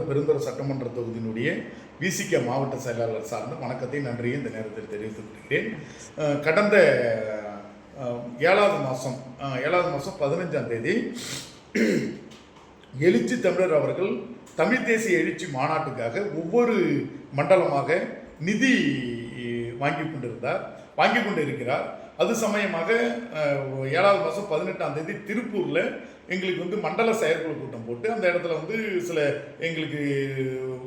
பெருந்துறை சட்டமன்ற தொகுதியினுடைய விசிக மாவட்ட செயலாளர் சார்ந்த வணக்கத்தை நன்றியை இந்த நேரத்தில் தெரிவித்துக் கொள்கிறேன். கடந்த 7வது மாதம் 15ஆம் தேதி எழுச்சி தமிழர் அவர்கள் தமிழ் தேசிய எழுச்சி மாநாட்டுக்காக ஒவ்வொரு மண்டலமாக நிதி வாங்கி கொண்டிருக்கிறார். அது சமயமாக 7வது மாதம் 18ஆம் தேதி திருப்பூரில் எங்களுக்கு மண்டல செயற்குழு கூட்டம் போட்டு அந்த இடத்துல சில எங்களுக்கு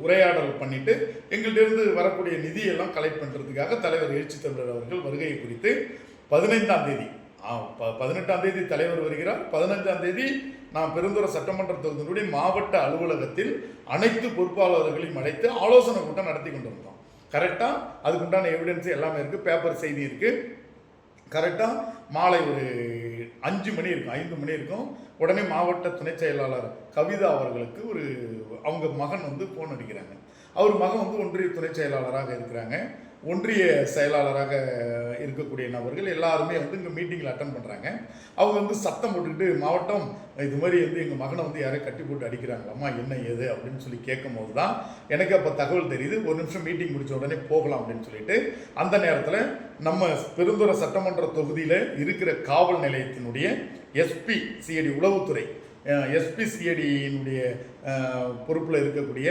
உரையாடல் பண்ணிட்டு எங்கள்கிட்ட வரக்கூடிய நிதியெல்லாம் கலெக்ட் பண்ணுறதுக்காக தலைவர் எழுச்சி தமிழர் அவர்கள் வருகையை குறித்து 15ஆம் தேதி 18ஆம் தேதி தலைவர் வருகிறார். 15ஆம் தேதி நான் பெருந்துறை சட்டமன்ற தொகுதியினுடைய மாவட்ட அலுவலகத்தில் அனைத்து பொறுப்பாளர்களையும் அழைத்து ஆலோசனை கூட்டம் நடத்தி கொண்டு வந்தோம். கரெக்டாக அதுக்குண்டான எவிடன்ஸ் எல்லாமே இருக்குது, பேப்பர் செய்தி இருக்குது. கரெக்டாக மாலை ஒரு 5 மணி இருக்கும். உடனே மாவட்ட துணை செயலாளர் கவிதா அவர்களுக்கு அவங்க மகன் ஃபோன் அடிக்கிறாங்க. அவர் மகன் ஒன்றிய துணை செயலாளராக இருக்கிறாங்க. ஒன்றிய செயலாளராக இருக்கக்கூடிய நபர்கள் எல்லாருமே இங்கே மீட்டிங்கில் அட்டன் பண்ணுறாங்க. அவங்க சத்தம் போட்டுக்கிட்டு மாவட்டம் இது மாதிரி எங்கள் மகனை யாரையும் கட்டி போட்டு அடிக்கிறாங்களாம்மா, என்ன ஏது அப்படின்னு சொல்லி கேட்கும் போது தான் எனக்கு அப்போ தகவல் தெரியுது. ஒரு நிமிஷம் மீட்டிங் முடிச்ச உடனே போகலாம் அப்படின்னு சொல்லிட்டு அந்த நேரத்தில் நம்ம பெருந்துறை சட்டமன்ற தொகுதியில் இருக்கிற காவல் நிலையத்தினுடைய எஸ்பி சிஐடி உளவுத்துறை எஸ்பி சிஐடியினுடைய பொறுப்பில் இருக்கக்கூடிய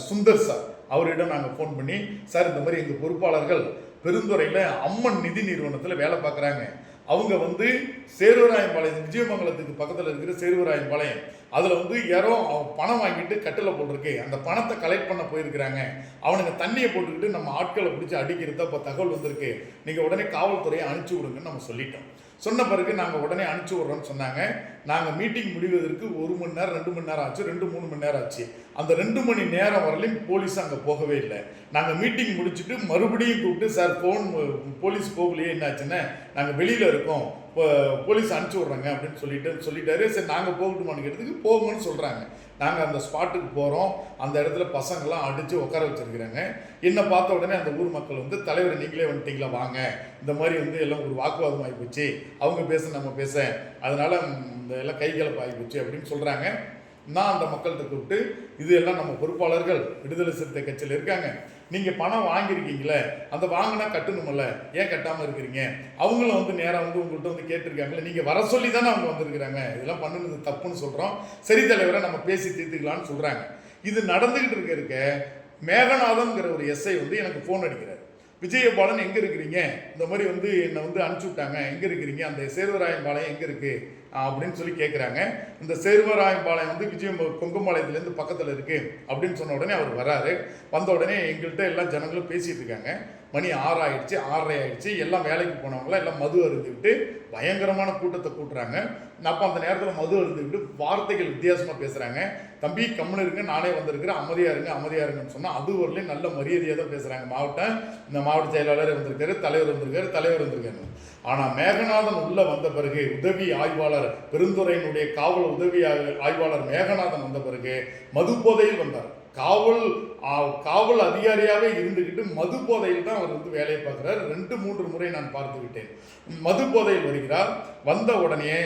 சுந்தர் சார் அவரிடம் நாங்கள் ஃபோன் பண்ணி, சார் இந்த மாதிரி எங்கள் பொறுப்பாளர்கள் பெருந்துறையில் அம்மன் நிதி நிறுவனத்தில் வேலை பார்க்குறாங்க. அவங்க சேர்வராயம்பாளையம் விஜயமங்கலத்துக்கு பக்கத்தில் இருக்கிற சேர்வராயம்பாளையம் அதில் யாரோ பணம் வாங்கிட்டு கட்டில் போட்டிருக்கு, அந்த பணத்தை கலெக்ட் பண்ண போயிருக்கிறாங்க. அவனுங்க தண்ணியை போட்டுக்கிட்டு நம்ம ஆட்களை பிடிச்சி அடிக்கிறத இப்போ தகவல் வந்திருக்கு, நீங்கள் உடனே காவல்துறையை அனுப்பிச்சி விடுங்கன்னு நம்ம சொல்லிட்டோம். சொன்ன பிறகு நாங்கள் உடனே அனுப்பிச்சி விட்றோன்னு சொன்னாங்க. நாங்கள் மீட்டிங் முடிவதற்கு 1 மணி நேரம் 2 மணி நேரம் ஆச்சு, 2-3 மணி நேரம் ஆச்சு. அந்த 2 மணி நேரம் வரலையும் போலீஸ் அங்கே போகவே இல்லை. நாங்கள் மீட்டிங் முடிச்சுட்டு மறுபடியும் கூப்பிட்டு, சார் போலீஸ் போகலையே, என்னாச்சுன்னா நாங்கள் வெளியில் இருக்கோம், போலீஸ் அனுப்பிச்சி விட்றாங்க அப்படின்னு சொல்லிட்டாரு. சரி நாங்கள் போகட்டுமான்னு கேட்டதுக்கு போகணும்னு சொல்கிறாங்க. நாங்கள் அந்த ஸ்பாட்டுக்கு போகிறோம். அந்த இடத்துல பசங்கள்லாம் அடித்து உட்கார வச்சுருக்கிறாங்க. என்னை பார்த்த உடனே அந்த ஊர் மக்கள் தலைவர் நீங்களே வந்துட்டீங்களா, வாங்க, இந்த மாதிரி எல்லாம் ஒரு வாக்குவாதம் ஆகி போச்சு, அவங்க பேச நம்ம பேச, அதனால் இந்த எல்லாம் கைகலப்பு ஆகி போச்சு அப்படின்னு சொல்கிறாங்க. நான் அந்த மக்கள்கிட்ட கூப்பிட்டு, இது எல்லாம் நம்ம பொறுப்பாளர்கள் விடுதலை சிறுத்தை கட்சியில் இருக்காங்க, நீங்கள் பணம் வாங்கியிருக்கீங்களே, அந்த வாங்கினா கட்டணுமில்ல, ஏன் கட்டாமல் இருக்கிறீங்க, அவங்களும் நேராக உங்கள்கிட்ட கேட்டிருக்காங்களே, நீங்கள் வர சொல்லி தானே அவங்க வந்திருக்கிறாங்க, இதெல்லாம் பண்ணுறது தப்புன்னு சொல்கிறோம், சரி தலைவரை நம்ம பேசி தீர்த்துக்கலான்னு சொல்கிறாங்க. இது நடந்துக்கிட்டு இருக்க மேகநாதன்கிற ஒரு எஸ்ஐ எனக்கு ஃபோன் அடிக்கிறார். விஜயபாலன் எங்கே இருக்கிறீங்க, இந்த மாதிரி என்னை அனுப்பிச்சி விட்டாங்க, எங்கே இருக்கிறீங்க, அந்த சேர்வராயம்பாளையம் எங்கே இருக்குது அப்படின்னு சொல்லி கேட்குறாங்க. இந்த சேர்வராயம்பாளையம் கொங்கும்பாளையத்துலேருந்து பக்கத்தில் இருக்குது அப்படின்னு சொன்ன உடனே அவர் வராரு. வந்த உடனே எங்கள்கிட்ட எல்லா ஜனங்களும் பேசிகிட்டு இருக்காங்க. மணி 6 ஆயிடுச்சு, 6:30 ஆயிடுச்சு. எல்லாம் வேலைக்கு போனவங்களாம் எல்லாம் மது அருந்துக்கிட்டு பயங்கரமான கூட்டத்தை கூட்டுறாங்க. அப்போ அந்த நேரத்தில் மது அருந்துக்கிட்டு வார்த்தைகள் வித்தியாசமாக பேசுகிறாங்க. தம்பி கம்முன்னு இருங்க, நானே வந்திருக்கிறேன், அமைதியாக இருங்கன்னு சொன்னால் அது வரலையும் நல்ல மரியாதையாக தான் பேசுகிறாங்க. இந்த மாவட்ட செயலாளர் வந்திருக்காரு, தலைவர் வந்திருக்காரு. ஆனால் மேகநாதன் உள்ளே வந்த பிறகு உதவி ஆய்வாளர் பெருந்துறையினுடைய காவல் உதவி ஆய்வாளர் மேகநாதன் வந்த பிறகு மது போதையில் வந்தார். காவல் அதிகாரியாகவே இருந்துக்கிட்டு மது போதையில் தான் அவர் வேலையை பார்க்குறார். 2-3 முறை நான் பார்த்து விட்டேன். மது போதையில் வருகிறார். வந்த உடனே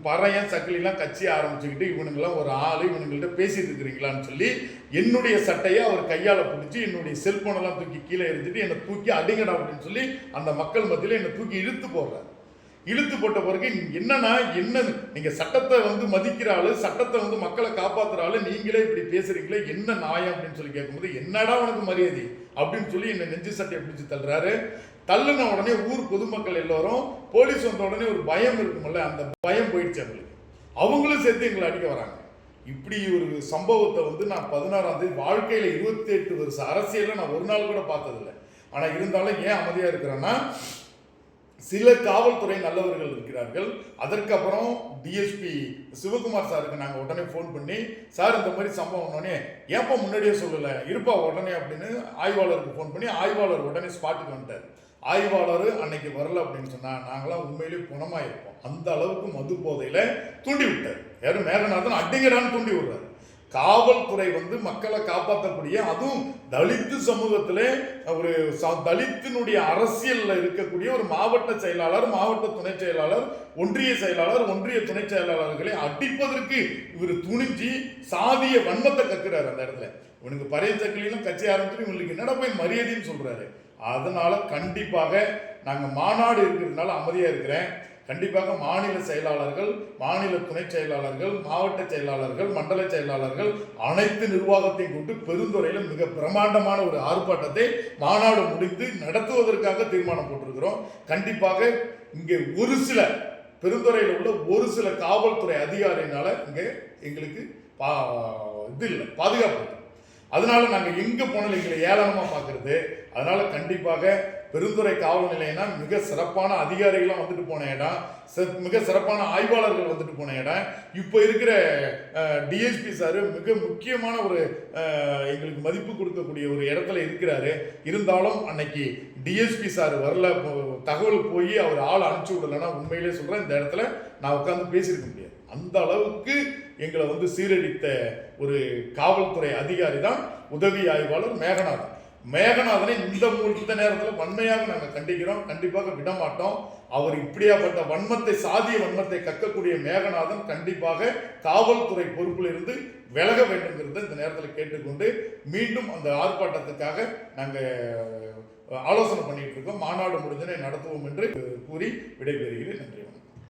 பறையன் சக்கிலாம் கட்சி ஆரம்பிச்சுக்கிட்டு இவனுங்கெல்லாம் ஒரு ஆள், இவனுங்கள்ட்ட பேசிட்டு இருக்கிறீங்களான்னு சொல்லி என்னுடைய சட்டையை அவர் கையால் பிடிச்சி என்னுடைய செல்போனெல்லாம் தூக்கி கீழே எரிஞ்சிட்டு என்னை தூக்கி அடிங்கடா அப்படின்னு சொல்லி அந்த மக்கள் மத்தியில் என்னை தூக்கி இழுத்து போடுறார். இழுத்து போட்ட பிறகு என்னன்னா, என்ன நீங்கள் சட்டத்தை மதிக்கிற ஆளு, சட்டத்தை மக்களை காப்பாற்றுற ஆளு, நீங்களே இப்படி பேசுறீங்களே, என்ன நியாயம் அப்படின்னு சொல்லி கேட்கும்போது, என்னடா உனக்கு மரியாதை அப்படின்னு சொல்லி என்னை நெஞ்சு சட்டையை பிடிச்சி தள்ளுறாரு. தள்ளுன உடனே ஊர் பொதுமக்கள் எல்லோரும், போலீஸ் வந்த உடனே ஒரு பயம் இருக்குமில்ல, அந்த பயம் போயிடுச்சு அவங்களுக்கு. அவங்களும் சேர்த்து எங்களை அடிக்க வராங்க. இப்படி ஒரு சம்பவத்தை நான் 16ஆம் தேதி வாழ்க்கையில் 28 வருஷ அரசியலில் நான் ஒரு நாள் கூட பார்த்ததில்லை. ஆனால் இருந்தாலும் ஏன் அமைதியாக இருக்கிறேன்னா, சில காவல்துறை நல்லவர்கள் இருக்கிறார்கள். அதற்கப்புறம் டிஎஸ்பி சிவகுமார் சாருக்கு நாங்கள் உடனே ஃபோன் பண்ணி, சார் இந்த மாதிரி சம்பவம் உடனே ஏப்போ முன்னாடியே சொல்லலை, இருப்பா உடனே அப்படின்னு ஆய்வாளருக்கு ஃபோன் பண்ணி ஆய்வாளர் உடனே ஸ்பாட்டுக்கு வந்துட்டார். ஆய்வாளர் அன்னைக்கு வரல அப்படின்னு சொன்னால் நாங்களாம் உண்மையிலேயே குணமாக இருப்போம். அந்த அளவுக்கு மது போதையில் தூண்டி விட்டார். யாரும் மேகநாதன் அடிங்கடான்னு தூண்டி விடுறாரு. காவல்துறை வந்து மக்களை காப்பாற்றக்கூடிய, அதுவும் தலித்து சமூகத்திலே ஒரு தலித்தினுடைய அரசியல்ல இருக்கக்கூடிய ஒரு மாவட்ட செயலாளர், மாவட்ட துணை செயலாளர், ஒன்றிய செயலாளர், ஒன்றிய துணை செயலாளர்களை அடிப்பதற்கு இவர் துணிஞ்சி சாதிய வன்மத்தை கக்குறாரு. அந்த இடத்துல இவனுக்கு பழைய சக்கிலும் கட்சி ஆரம்பிச்சு இவங்களுக்கு என்னடா போய் மரியாதைன்னு சொல்றாரு. அதனால கண்டிப்பாக நாங்கள் மாநாடு இருக்கிறதுனால அமைதியாக இருக்கிறேன். கண்டிப்பாக மாநில செயலாளர்கள், மாநில துணை செயலாளர்கள், மாவட்ட செயலாளர்கள், மண்டல செயலாளர்கள் அனைத்து நிர்வாகத்தையும் கொண்டு பெருந்துறையில் மிக பிரம்மாண்டமான ஒரு ஆர்ப்பாட்டத்தை மாநாடு முடிந்து நடத்துவதற்காக தீர்மானம் போட்டிருக்கிறோம். கண்டிப்பாக இங்கே ஒரு சில பெருந்துறையில் உள்ள ஒரு சில காவல்துறை அதிகாரியினால இங்கே எங்களுக்கு இது இல்லை, பாதுகாப்பு. அதனால நாங்கள் எங்கே போனாலும் எங்களை ஏளனமாக பார்க்கறது. அதனால கண்டிப்பாக பெருந்துறை காவல் நிலையம்னா மிக சிறப்பான அதிகாரிகள்லாம் வந்துட்டு போன இடம், மிக சிறப்பான ஆய்வாளர்கள் வந்துட்டு போன இடம். இப்போ இருக்கிற டிஎஸ்பி சார் மிக முக்கியமான ஒரு எங்களுக்கு மதிப்பு கொடுக்கக்கூடிய ஒரு இடத்துல இருக்கிறாரு. இருந்தாலும் அன்னைக்கு டிஎஸ்பி சார் வரல, தகவல் போய் அவர் ஆள் அனுப்பிச்சி விடலைன்னா உண்மையிலே சொல்கிறேன், இந்த இடத்துல நான் உட்காந்து பேசியிருக்க முடியாது. அந்த அளவுக்கு எங்களை வந்து சீரழித்த ஒரு காவல்துறை அதிகாரி தான் உதவி ஆய்வாளர் மேகநாதன். மேகநாதனை இந்த நேரத்தில் வன்மையாக நாங்கள் கண்டிக்கிறோம். கண்டிப்பாக விடமாட்டோம். அவர் இப்படியாப்பட்ட வன்மத்தை, சாதிய வன்மத்தை கக்கக்கூடிய மேகநாதன் கண்டிப்பாக காவல்துறை பொறுப்பில் இருந்து விலக வேண்டும்ங்கிறத இந்த நேரத்தில் கேட்டுக்கொண்டு மீண்டும் அந்த ஆர்ப்பாட்டத்துக்காக நாங்கள் ஆலோசனை பண்ணிட்டு இருக்கோம். மாநாடு முடிஞ்சனை நடத்துவோம் என்று கூறி விடைபெறுகிறேன். நன்றி.